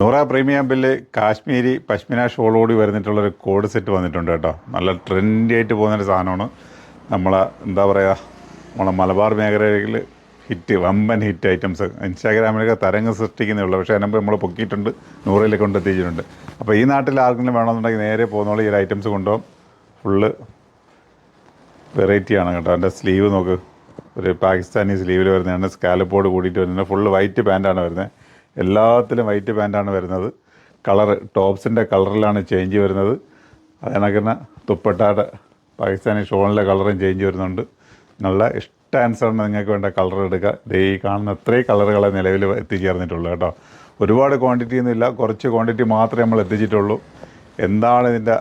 Noora premium ബില്ല് കാശ്മീരി പശ്മിന ഷോളോടി വരുന്നിട്ടുള്ളൊരു കോഡ് സെറ്റ് വന്നിട്ടുണ്ട് കേട്ടോ. നല്ല ട്രെൻഡി ആയിട്ട് പോകുന്നൊരു സാധനമാണ്. നമ്മളെ എന്താ പറയുക, നമ്മളെ മലബാർ മേഖലയിൽ വമ്പൻ ഹിറ്റ് ഐറ്റംസ് ഇൻസ്റ്റാഗ്രാമിലൊക്കെ തരംഗം സൃഷ്ടിക്കുന്നേ ഉള്ളൂ. പക്ഷേ അതിനപ്പോൾ നമ്മൾ പൊക്കിയിട്ടുണ്ട്, നൂറിൽ കൊണ്ടെത്തിച്ചിട്ടുണ്ട്. അപ്പോൾ ഈ നാട്ടിൽ ആർക്കെങ്കിലും വേണമെന്നുണ്ടെങ്കിൽ നേരെ പോകുന്നോളൂ, ഈ ഐറ്റംസ് കൊണ്ടുപോകും. ഫുള്ള് വെറൈറ്റിയാണ് കേട്ടോ. എൻ്റെ സ്ലീവ് നോക്ക്, ഒരു പാകിസ്ഥാനി സ്ലീവിൽ വരുന്നതാണ്, സ്കാലപ്പോട് കൂടിയിട്ട് വരുന്നത്. ഫുള്ള് വൈറ്റ് പാൻറ്റാണ് വരുന്നത്. എല്ലാത്തിലും വൈറ്റ് പാൻറ്റാണ് വരുന്നത്. കളറ് ടോപ്സിൻ്റെ കളറിലാണ് ചേഞ്ച് വരുന്നത്. അതിനൊക്കെ തുപ്പട്ടാടെ പാകിസ്ഥാനി ഷോളിൻ്റെ കളറും ചേഞ്ച് വരുന്നുണ്ട്. നിങ്ങളുടെ ഇഷ്ടാനുസരണം നിങ്ങൾക്ക് വേണ്ട കളർ എടുക്കുക. ഈ കാണുന്ന അത്രയും കളറുകളെ നിലവിൽ എത്തിച്ചേർന്നിട്ടുള്ളൂ കേട്ടോ. ഒരുപാട് ക്വാണ്ടിറ്റി ഒന്നും ഇല്ല, കുറച്ച് ക്വാണ്ടിറ്റി മാത്രമേ നമ്മൾ എത്തിച്ചിട്ടുള്ളൂ. എന്താണ് ഇതിൻ്റെ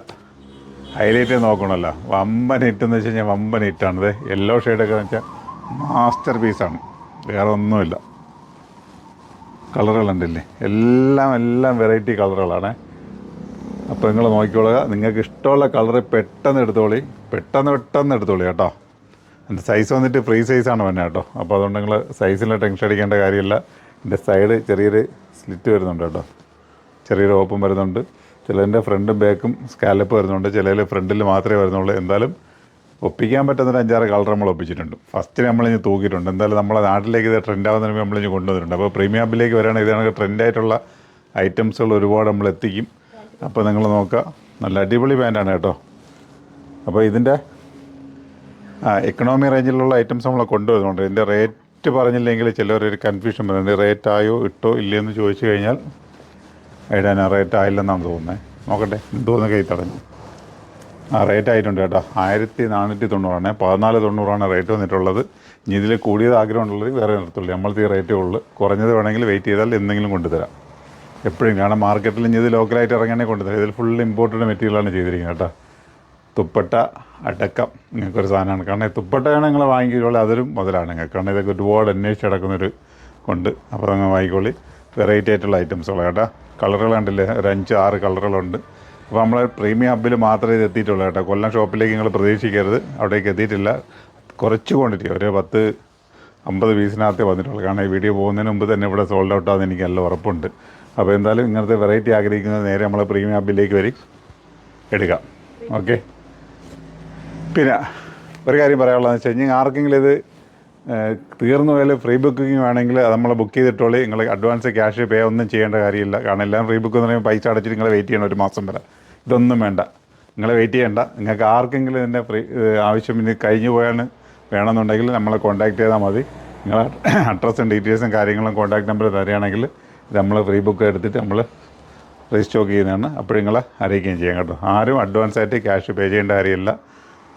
ഹൈലൈറ്റ് നോക്കണമല്ലോ. വമ്പൻ ഹിറ്റ് എന്ന് വെച്ച് കഴിഞ്ഞാൽ വമ്പൻ ഹിറ്റാണിത്. യെല്ലോ ഷെയ്ഡൊക്കെ എന്ന് വെച്ചാൽ മാസ്റ്റർ പീസാണ്, വേറെ ഒന്നുമില്ല. കളറുകളുണ്ടല്ലേ, എല്ലാം വെറൈറ്റി കളറുകളാണ്. അപ്പോൾ നിങ്ങൾ നോക്കിക്കോളുക, നിങ്ങൾക്ക് ഇഷ്ടമുള്ള കളറ് പെട്ടെന്ന് എടുത്തോളി കേട്ടോ. എൻ്റെ സൈസ് വന്നിട്ട് ഫ്രീ സൈസാണ് വന്നെ കേട്ടോ. അപ്പോൾ അതുകൊണ്ട് നിങ്ങൾ സൈസിൽ ടെൻഷൻ അടിക്കേണ്ട കാര്യമില്ല. എൻ്റെ സൈഡ് ചെറിയൊരു സ്ലിറ്റ് വരുന്നുണ്ട് കേട്ടോ, ചെറിയൊരു ഓപ്പൺ വരുന്നുണ്ട്. ചിലതിൻ്റെ ഫ്രണ്ടും ബാക്കും സ്കാലപ്പ് വരുന്നുണ്ട്, ചിലതിൽ ഫ്രണ്ടിൽ മാത്രമേ വരുന്നുള്ളൂ. എന്തായാലും ഒപ്പിക്കാൻ പറ്റുന്നൊരു 5-6 കളർ നമ്മൾ ഒപ്പിച്ചിട്ടുണ്ട്. ഫസ്റ്റ് നമ്മളിഞ്ഞ് തൂക്കിയിട്ടുണ്ട്. എന്തായാലും നമ്മളെ നാട്ടിലേക്ക് ഇത് ട്രെൻഡാവുന്നതിന് മുമ്പ് നമ്മളിഞ്ഞ് കൊണ്ടുവന്നിട്ടുണ്ട്. അപ്പോൾ പ്രീമിയം ഹബിലേക്ക് വരികയാണെങ്കിൽ ഇതാണ് ട്രെൻഡായിട്ടുള്ള ഐറ്റംസുകൾ ഒരുപാട് നമ്മൾ എത്തിക്കും. അപ്പോൾ നിങ്ങൾ നോക്കുക, നല്ല അടിപൊളി പാൻറ്റാണ് കേട്ടോ. അപ്പോൾ ഇതിൻ്റെ എക്കണോമി റേഞ്ചിലുള്ള ഐറ്റംസ് നമ്മൾ കൊണ്ടുവരുന്നുണ്ട്. ഇതിൻ്റെ റേറ്റ് പറഞ്ഞില്ലെങ്കിൽ ചിലരൊരു കൺഫ്യൂഷൻ വരുന്നുണ്ട്. റേറ്റ് ആയോ ഇട്ടോ ഇല്ലയെന്ന് ചോദിച്ചു കഴിഞ്ഞാൽ ഇടാൻ റേറ്റ് ആയില്ലെന്നാണ് തോന്നുന്നത്. നോക്കട്ടെ, എന്തോന്ന് കൈ തടഞ്ഞു. റേറ്റ് ആയിട്ടുണ്ട് കേട്ടോ. 1490 1490 റേറ്റ് വന്നിട്ടുള്ളത്. ഇനി ഇതിൽ കൂടിയത് ആഗ്രഹമുള്ളത് വേറെ നിർത്തുള്ളൂ, നമ്മളത്തെ ഈ റേറ്റേ ഉള്ളൂ. കുറഞ്ഞത് വേണമെങ്കിൽ വെയിറ്റ് ചെയ്താൽ എന്തെങ്കിലും കൊണ്ടുതരാം എപ്പോഴും. കാരണം മാർക്കറ്റിൽ ഇനി ഇത് ലോക്കലായിട്ട് ഇറങ്ങാനേ കൊണ്ടുതരാം. ഇതിൽ ഫുൾ ഇമ്പോർട്ടഡ് മെറ്റീരിയലാണ് ചെയ്തിരിക്കുന്നത് കേട്ടോ. തുപ്പട്ട അടക്കം നിങ്ങൾക്കൊരു സാധനമാണ്. കാരണം തുപ്പട്ടയാണ് നിങ്ങൾ വാങ്ങിക്കോളി, അതൊരു മുതലാണ് നിങ്ങൾക്ക്. കാരണം ഇതൊക്കെ ഒരുപാട് അന്വേഷിച്ച് കിടക്കുന്നൊരു കൊണ്ട്. അപ്പോൾ നിങ്ങൾ വാങ്ങിക്കോളി. വെറൈറ്റി ആയിട്ടുള്ള ഐറ്റംസുകളാണ് കേട്ടോ. കളറുകൾ കണ്ടില്ലേ, ഒരു 5-6 കളറുകളുണ്ട്. അപ്പോൾ നമ്മൾ പ്രീമിയം ഹബ്ബിൽ മാത്രമേ ഇത് എത്തിയിട്ടുള്ളൂ കേട്ടോ. കൊല്ലം ഷോപ്പിലേക്ക് നിങ്ങൾ പ്രതീക്ഷിക്കരുത്, അവിടേക്ക് എത്തിയിട്ടില്ല. കുറച്ച് ക്വാണ്ടിറ്റി, ഒരു 10-50 പീസിനകത്തേ വന്നിട്ടുള്ളൂ. കാരണം ഈ വീഡിയോ പോകുന്നതിന് മുമ്പ് തന്നെ ഇവിടെ സോൾഡ് ഔട്ട് ആണെന്ന് എനിക്ക് നല്ല ഉറപ്പുണ്ട്. അപ്പോൾ എന്തായാലും ഇങ്ങനത്തെ വെറൈറ്റി ആഗ്രഹിക്കുന്നത് നേരെ നമ്മൾ പ്രീമിയം ഹബ്ബിലേക്ക് വരി എടുക്കാം. ഓക്കെ. പിന്നെ ഒരു കാര്യം പറയാനുള്ളതെന്ന് വെച്ച് കഴിഞ്ഞാൽ, ആർക്കെങ്കിലും ഇത് തീർന്നു പോയാൽ ഫ്രീ ബുക്കിംഗ് വേണമെങ്കിൽ അത് നമ്മൾ ബുക്ക് ചെയ്തിട്ടോളി. നിങ്ങൾ അഡ്വാൻസ് ക്യാഷ് പേ ഒന്നും ചെയ്യേണ്ട കാര്യമില്ല. കാരണം എല്ലാം ഫ്രീ ബുക്ക് എന്ന് പറയുമ്പോൾ പൈസ അടച്ചിട്ട് നിങ്ങൾ വെയിറ്റ് ചെയ്യണം 1 മാസം വരെ. ഇതൊന്നും വേണ്ട, നിങ്ങൾ വെയിറ്റ് ചെയ്യേണ്ട. നിങ്ങൾക്ക് ആർക്കെങ്കിലും ഇതിൻ്റെ ആവശ്യം ഇനി കഴിഞ്ഞു പോയാണ് വേണമെന്നുണ്ടെങ്കിൽ നമ്മളെ കോൺടാക്ട് ചെയ്താൽ മതി. നിങ്ങളെ അഡ്രസ്സും ഡീറ്റെയിൽസും കാര്യങ്ങളും കോൺടാക്ട് നമ്പർ തരികയാണെങ്കിൽ നമ്മൾ ഫ്രീ ബുക്ക് എടുത്തിട്ട് നമ്മൾ റീസ്റ്റോക്ക് ചെയ്യുന്നതാണ്. അപ്പോൾ നിങ്ങളെ അറിയിക്കുകയും ചെയ്യാം കേട്ടോ. ആരും അഡ്വാൻസായിട്ട് ക്യാഷ് പേ ചെയ്യേണ്ട കാര്യമില്ല.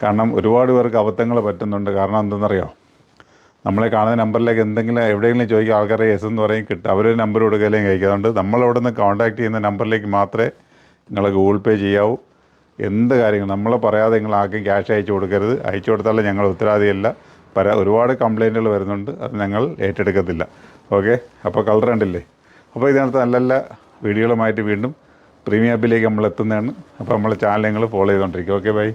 കാരണം ഒരുപാട് പേർക്ക് അബദ്ധങ്ങൾ പറ്റുന്നുണ്ട്. കാരണം എന്തെന്നറിയോ, നമ്മളെ കാണുന്ന നമ്പറിലേക്ക് എന്തെങ്കിലും എവിടെയെങ്കിലും ചോദിക്കുക, ആൾക്കാരെ എസ് എന്ന് പറയും കിട്ടും, അവരൊരു നമ്പർ കൊടുക്കുകയും കഴിക്കുക. അതുകൊണ്ട് നമ്മളവിടെ നിന്ന് കോൺടാക്ട് ചെയ്യുന്ന നമ്പറിലേക്ക് മാത്രമേ നിങ്ങൾ ഗൂഗിൾ പേ ചെയ്യാവൂ. എന്ത് കാര്യങ്ങൾ നമ്മൾ പറയാതെ നിങ്ങൾ ആർക്കും ക്യാഷ് അയച്ചു കൊടുക്കരുത്. അയച്ചു കൊടുത്താലും ഞങ്ങൾ ഉത്തരവാദിയല്ല. ഒരുപാട് കംപ്ലയിൻറ്റുകൾ വരുന്നുണ്ട്, അത് ഞങ്ങൾ ഏറ്റെടുക്കത്തില്ല. ഓക്കെ. അപ്പോൾ കളർ കണ്ടില്ലേ. അപ്പോൾ ഇതിനകത്ത് നല്ല നല്ല വീഡിയോകളുമായിട്ട് വീണ്ടും പ്രീമിയം ഹബ്ബിലേക്ക് നമ്മൾ എത്തുന്നതാണ്. അപ്പോൾ നമ്മളെ ചാനൽ നിങ്ങൾ ഫോളോ ചെയ്തുകൊണ്ടിരിക്കും. Okay, by.